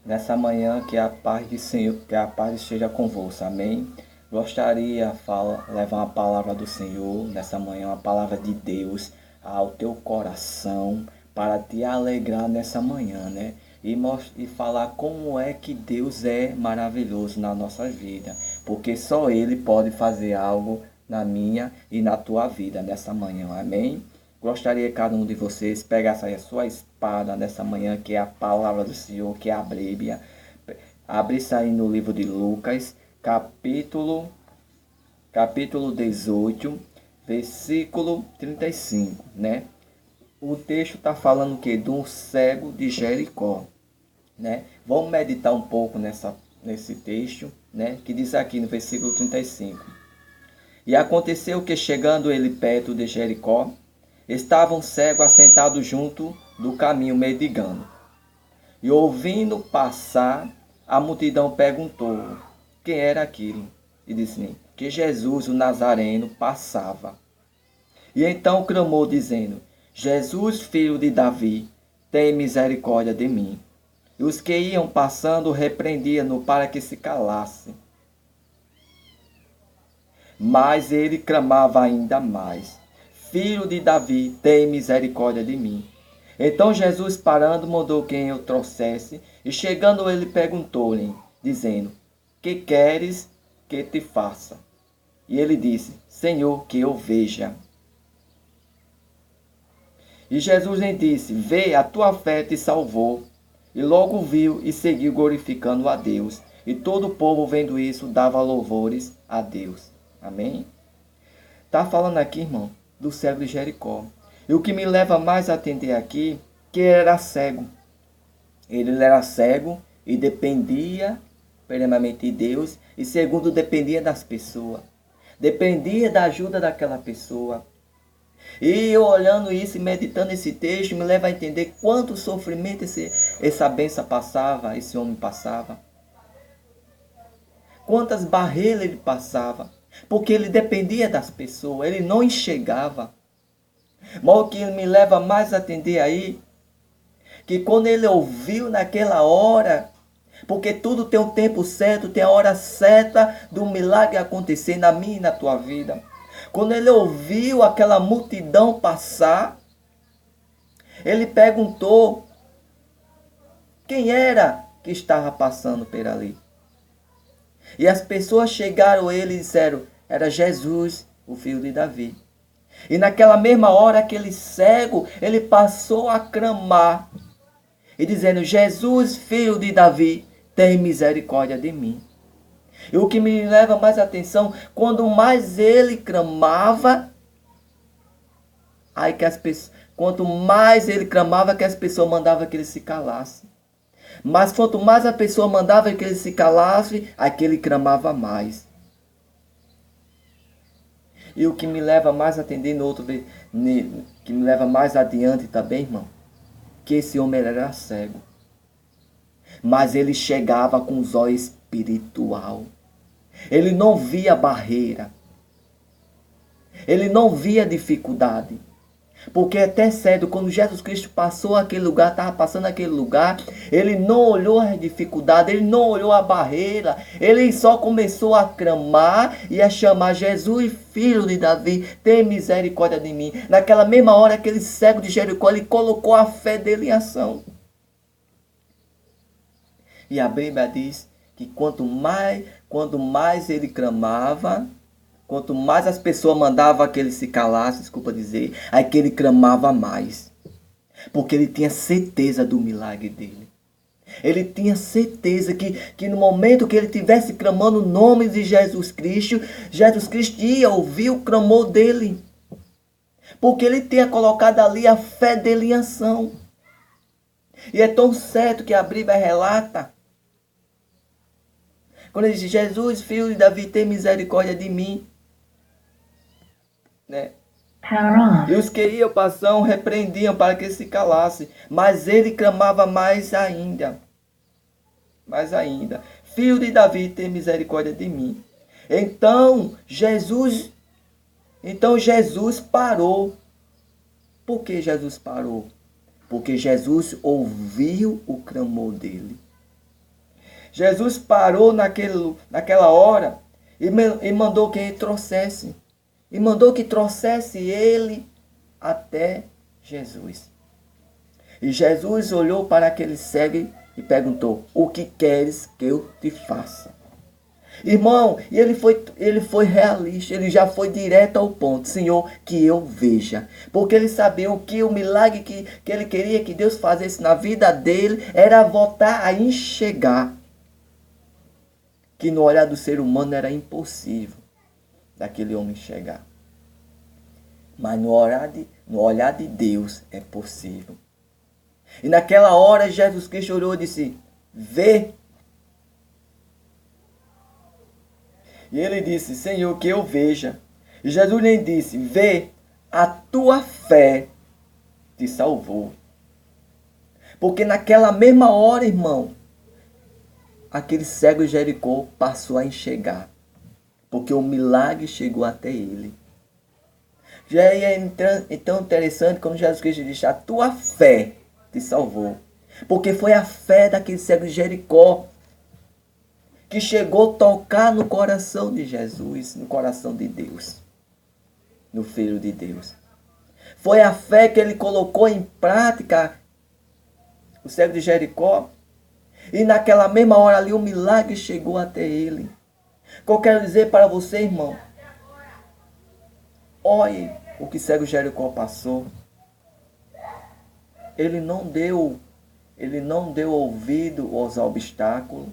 Nessa manhã que a paz do Senhor, que a paz esteja convosco, amém? Gostaria de levar uma palavra do Senhor nessa manhã, uma palavra de Deus ao teu coração, para te alegrar nessa manhã, né? E falar como é que Deus é maravilhoso na nossa vida, porque só Ele pode fazer algo na minha e na tua vida nessa manhã, amém? Gostaria que cada um de vocês pegasse aí a sua espada nessa manhã, que é a palavra do Senhor, que é a Bíblia. Abre-se aí no livro de Lucas, capítulo 18, versículo 35, né? O texto está falando o quê? De um cego de Jericó, né? Vamos meditar um pouco nesse texto, né? Que diz aqui no versículo 35. E aconteceu que, chegando ele perto de Jericó, estava um cego assentado junto do caminho, mendigando. E ouvindo passar, a multidão perguntou quem era aquilo. E disse que Jesus, o Nazareno, passava. E então clamou, dizendo: Jesus, filho de Davi, tem misericórdia de mim. E os que iam passando repreendiam-no para que se calasse. Mas ele clamava ainda mais: Filho de Davi, tem misericórdia de mim. Então Jesus, parando, mandou quem o trouxesse, e chegando ele perguntou-lhe, dizendo: Que queres que te faça? E ele disse: Senhor, que eu veja. E Jesus lhe disse: Vê, a tua fé te salvou. E logo viu e seguiu glorificando a Deus. E todo o povo, vendo isso, dava louvores a Deus. Amém? Está falando aqui, irmão, do cego de Jericó. E o que me leva mais a atender aqui, que ele era cego. Ele era cego e dependia, primeiramente, de Deus. E segundo, dependia das pessoas. Dependia da ajuda daquela pessoa. E eu olhando isso e meditando esse texto, me leva a entender quanto sofrimento essa benção passava, esse homem passava. Quantas barreiras ele passava. Porque ele dependia das pessoas, ele não enxergava. Mas o que me leva mais a atender aí, que quando ele ouviu naquela hora, porque tudo tem um tempo certo, tem a hora certa do milagre acontecer na minha e na tua vida. Quando ele ouviu aquela multidão passar, ele perguntou quem era que estava passando por ali. E as pessoas chegaram a ele e disseram: era Jesus, o filho de Davi. E naquela mesma hora, aquele cego, ele passou a clamar e dizendo: Jesus, filho de Davi, tem misericórdia de mim. E o que me leva mais atenção, quando mais ele clamava, quanto mais ele clamava, que as pessoas mandavam que ele se calasse. Mas quanto mais a pessoa mandava que ele se calasse, aí que ele clamava mais. E o que me leva mais a atender que me leva mais adiante também, irmão, que esse homem era cego. Mas ele chegava com os olhos espiritual. Ele não via barreira. Ele não via dificuldade. Porque até cedo, quando Jesus Cristo passou aquele lugar, estava passando aquele lugar, ele não olhou a dificuldade, ele não olhou a barreira, ele só começou a clamar e a chamar: Jesus, filho de Davi, tem misericórdia de mim. Naquela mesma hora, aquele cego de Jericó, ele colocou a fé dele em ação. E a Bíblia diz que quanto mais ele clamava, quanto mais as pessoas mandavam que ele se calasse, desculpa dizer, aí que ele clamava mais. Porque ele tinha certeza do milagre dele. Ele tinha certeza que no momento que ele estivesse clamando o nome de Jesus Cristo ia ouvir o clamor dele. Porque ele tinha colocado ali a fé dele em ação. E é tão certo que a Bíblia relata, quando ele diz: Jesus, filho de Davi, tem misericórdia de mim. Né? E os que iam passando repreendiam para que se calasse. Mas ele clamava mais ainda. Mais ainda: Filho de Davi, tem misericórdia de mim. Então Jesus parou. Por que Jesus parou? Porque Jesus ouviu o clamor dele. Jesus parou naquela hora e mandou que ele trouxesse. E mandou que trouxesse ele até Jesus. E Jesus olhou para aquele cego e perguntou: o que queres que eu te faça? Irmão, e ele foi realista, ele já foi direto ao ponto. Senhor, que eu veja. Porque ele sabia o milagre que ele queria que Deus fizesse na vida dele era voltar a enxergar. Que no olhar do ser humano era impossível daquele homem enxergar. Mas no olhar de Deus é possível. E naquela hora Jesus Cristo orou e disse: vê. E ele disse: Senhor, que eu veja. E Jesus lhe disse: vê, a tua fé te salvou. Porque naquela mesma hora, irmão, aquele cego de Jericó passou a enxergar. Porque o milagre chegou até ele. Já é então interessante como Jesus Cristo disse: a tua fé te salvou. Porque foi a fé daquele cego de Jericó que chegou a tocar no coração de Jesus, no coração de Deus, no Filho de Deus. Foi a fé que ele colocou em prática, o cego de Jericó, e naquela mesma hora ali o milagre chegou até ele. O que eu quero dizer para você, irmão, olhe o que o cego de Jericó passou. Ele não deu ouvido aos obstáculos.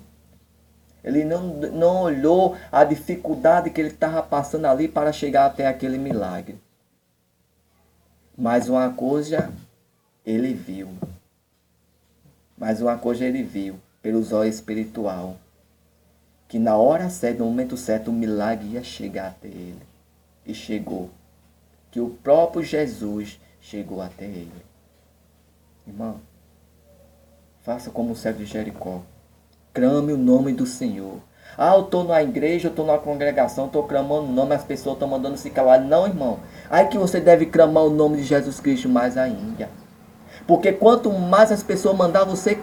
Ele não olhou a dificuldade que ele estava passando ali para chegar até aquele milagre. Mas uma coisa ele viu. Pelos olhos espiritual. Que na hora certa, no momento certo, o milagre ia chegar até ele. E chegou. Que o próprio Jesus chegou até ele. Irmão, faça como o cego de Jericó. Clame o nome do Senhor. Ah, eu estou na igreja, eu estou na congregação, estou clamando o nome, as pessoas estão mandando se calar. Não, irmão. Aí que você deve clamar o nome de Jesus Cristo mais ainda. Porque quanto mais as pessoas mandar você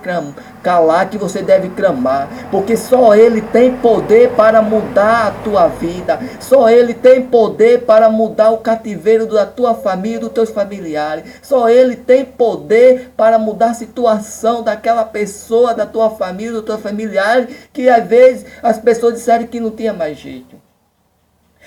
calar, que você deve clamar. Porque só Ele tem poder para mudar a tua vida. Só Ele tem poder para mudar o cativeiro da tua família, dos teus familiares. Só Ele tem poder para mudar a situação daquela pessoa, da tua família, dos teus familiares, que às vezes as pessoas disseram que não tinha mais jeito.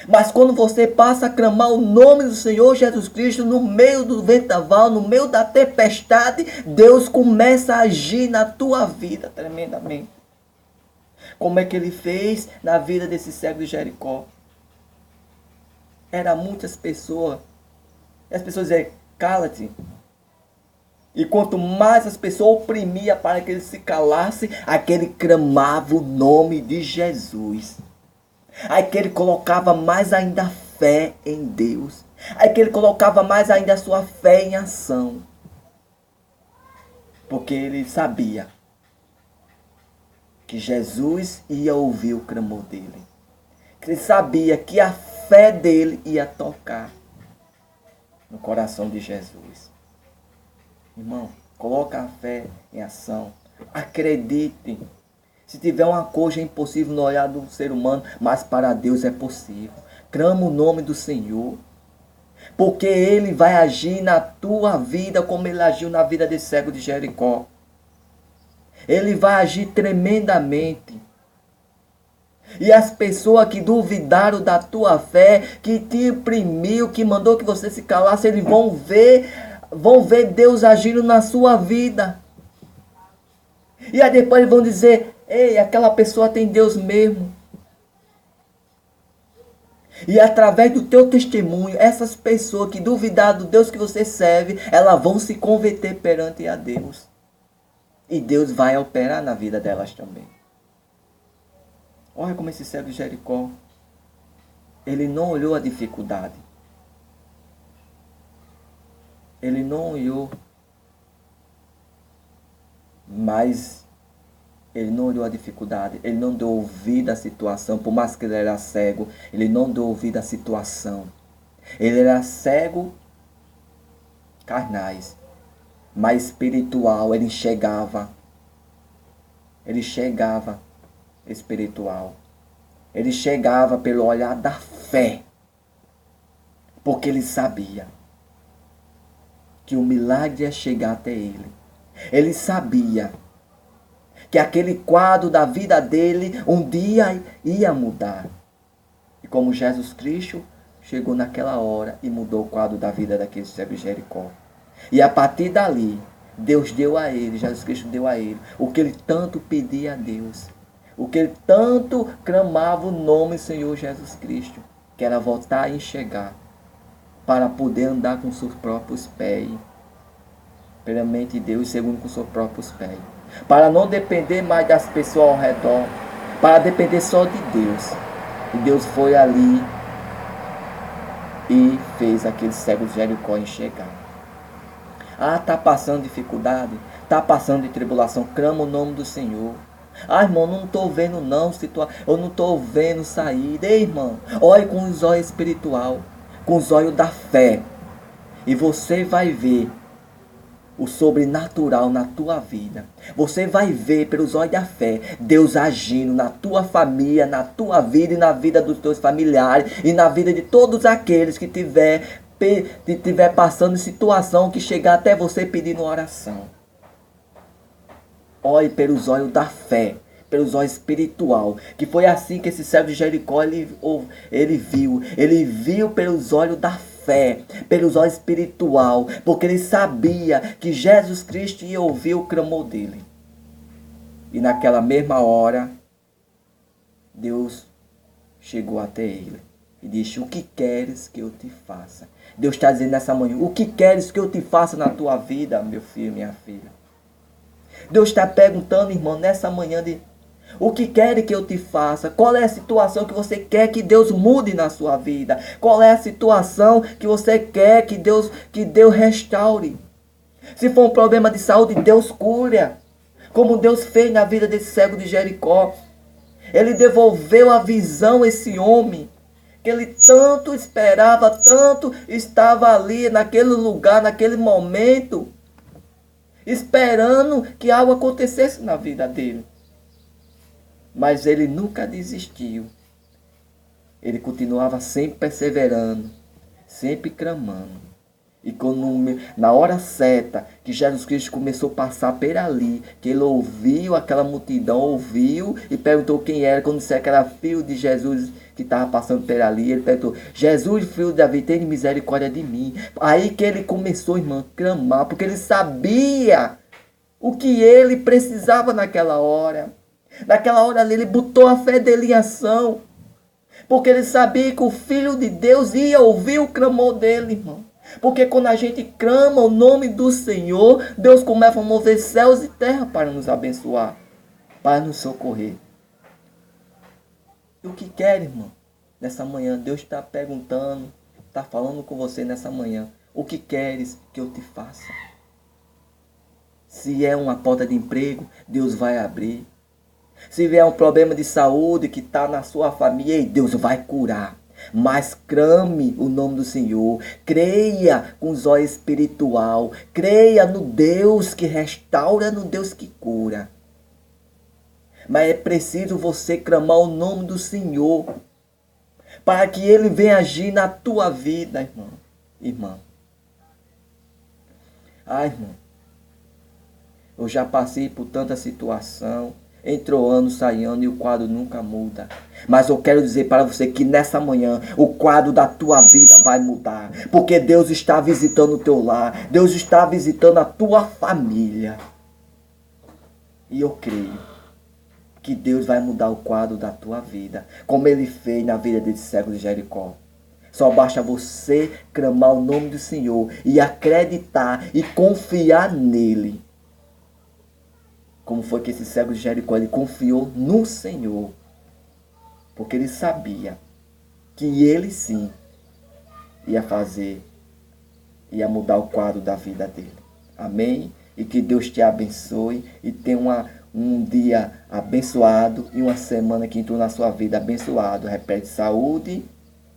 Mas quando você passa a clamar o nome do Senhor Jesus Cristo no meio do vendaval, no meio da tempestade, Deus começa a agir na tua vida tremendamente. Como é que ele fez na vida desse cego de Jericó? Eram muitas pessoas. E as pessoas diziam: cala-te. E quanto mais as pessoas oprimiam para que ele se calasse, aquele clamava o nome de Jesus. Aí que ele colocava mais ainda a fé em Deus. Aí que ele colocava mais ainda a sua fé em ação. Porque ele sabia que Jesus ia ouvir o clamor dele. Ele sabia que a fé dele ia tocar no coração de Jesus. Irmão, coloca a fé em ação. Acredite. Se tiver uma coisa impossível no olhar do ser humano, mas para Deus é possível. Clama o nome do Senhor. Porque Ele vai agir na tua vida como Ele agiu na vida desse cego de Jericó. Ele vai agir tremendamente. E as pessoas que duvidaram da tua fé, que te oprimiu, que mandou que você se calasse, eles vão ver Deus agindo na sua vida. E aí depois eles vão dizer: ei, aquela pessoa tem Deus mesmo. E através do teu testemunho, essas pessoas que duvidaram do Deus que você serve, elas vão se converter perante a Deus. E Deus vai operar na vida delas também. Olha como esse cego de Jericó, ele não olhou a dificuldade. Ele não olhou. Mas ele não olhou a dificuldade, ele não deu ouvido à situação, por mais que ele era cego, ele não deu ouvido à situação. Ele era cego carnais, mas espiritual, ele enxergava. Ele enxergava espiritual. Ele chegava pelo olhar da fé, porque ele sabia que o milagre ia chegar até ele. Ele sabia que aquele quadro da vida dele um dia ia mudar. E como Jesus Cristo chegou naquela hora e mudou o quadro da vida daquele cego de Jericó. E a partir dali, Deus deu a ele, Jesus Cristo deu a ele, o que ele tanto pedia a Deus. O que ele tanto clamava o nome do Senhor Jesus Cristo. Que era voltar a enxergar. Para poder andar com seus próprios pés. Primeiramente Deus e segundo com seus próprios pés. Para não depender mais das pessoas ao redor. Para depender só de Deus. E Deus foi ali e fez aquele cego de Jericó enxergar. Está passando dificuldade? Está passando de tribulação? Clama o nome do Senhor. Irmão, não estou vendo não, eu não estou vendo saída. Ei, irmão, olhe com os olhos espiritual, com os olhos da fé. E você vai ver o sobrenatural na tua vida. Você vai ver pelos olhos da fé Deus agindo na tua família, na tua vida e na vida dos teus familiares e na vida de todos aqueles que tiver passando em situação que chegar até você pedindo oração. Olhe pelos olhos da fé, pelos olhos espiritual, que foi assim que esse cego de Jericó ele viu pelos olhos da fé, pelos olhos espiritual, porque ele sabia que Jesus Cristo ia ouvir o clamor dele. E naquela mesma hora, Deus chegou até ele e disse: o que queres que eu te faça? Deus está dizendo nessa manhã: o que queres que eu te faça na tua vida, meu filho, minha filha? Deus está perguntando, irmão, nessa manhã o que quer que eu te faça? Qual é a situação que você quer que Deus mude na sua vida? Qual é a situação que você quer que Deus restaure? Se for um problema de saúde, Deus cura. Como Deus fez na vida desse cego de Jericó. Ele devolveu a visão a esse homem, que ele tanto esperava, tanto estava ali naquele lugar, naquele momento, esperando que algo acontecesse na vida dele. Mas ele nunca desistiu. Ele continuava sempre perseverando, sempre clamando. E quando, na hora certa, que Jesus Cristo começou a passar por ali, que ele ouviu aquela multidão, ouviu e perguntou quem era, quando disseram que era filho de Jesus que estava passando por ali, ele perguntou: Jesus, filho de Davi, tem misericórdia de mim. Aí que ele começou, irmão, a clamar, porque ele sabia o que ele precisava naquela hora. Naquela hora ali, ele botou a fé dele em ação, porque ele sabia que o Filho de Deus ia ouvir o clamor dele, irmão. Porque quando a gente clama o nome do Senhor, Deus começa a mover céus e terra para nos abençoar, para nos socorrer. E o que quer, irmão? Nessa manhã, Deus está perguntando, está falando com você nessa manhã: o que queres que eu te faça? Se é uma porta de emprego, Deus vai abrir. Se vier um problema de saúde que está na sua família, Deus vai curar. Mas clame o nome do Senhor. Creia com os olhos espiritual. Creia no Deus que restaura, no Deus que cura. Mas é preciso você clamar o nome do Senhor, para que Ele venha agir na tua vida, irmão. Irmã. Irmão. Eu já passei por tanta situação. Entrou ano, sai ano e o quadro nunca muda. Mas eu quero dizer para você que nessa manhã o quadro da tua vida vai mudar. Porque Deus está visitando o teu lar. Deus está visitando a tua família. E eu creio que Deus vai mudar o quadro da tua vida, como Ele fez na vida desse cego de Jericó. Só basta você clamar o nome do Senhor e acreditar e confiar nele. Como foi que esse cego de Jericó, ele confiou no Senhor. Porque ele sabia que ele sim ia mudar o quadro da vida dele. Amém? E que Deus te abençoe e tenha um dia abençoado e uma semana que entrou na sua vida abençoado. Repete: saúde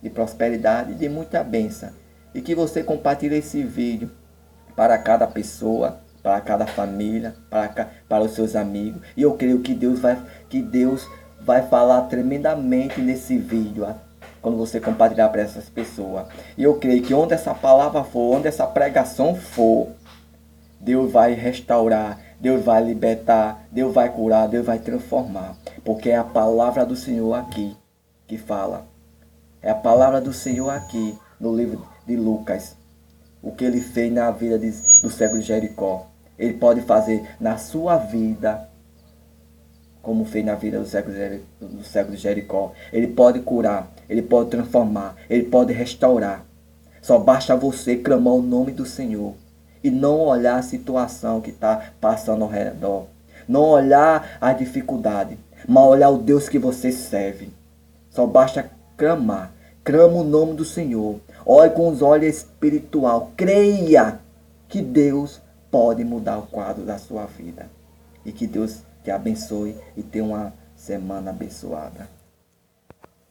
e prosperidade e de muita bênção. E que você compartilhe esse vídeo para cada pessoa, para cada família, para os seus amigos. E eu creio que Deus vai falar tremendamente nesse vídeo, quando você compartilhar para essas pessoas. E eu creio que onde essa palavra for, onde essa pregação for, Deus vai restaurar, Deus vai libertar, Deus vai curar, Deus vai transformar. Porque é a palavra do Senhor aqui que fala. É a palavra do Senhor aqui no livro de Lucas. O que ele fez na vida do cego de Jericó. Ele pode fazer na sua vida, como fez na vida do cego de Jericó. Ele pode curar, ele pode transformar, ele pode restaurar. Só basta você clamar o nome do Senhor. E não olhar a situação que está passando ao redor. Não olhar a dificuldade, mas olhar o Deus que você serve. Só basta clamar. Clama o nome do Senhor. Olhe com os olhos espiritual. Creia que Deus pode mudar o quadro da sua vida. E que Deus te abençoe e tenha uma semana abençoada.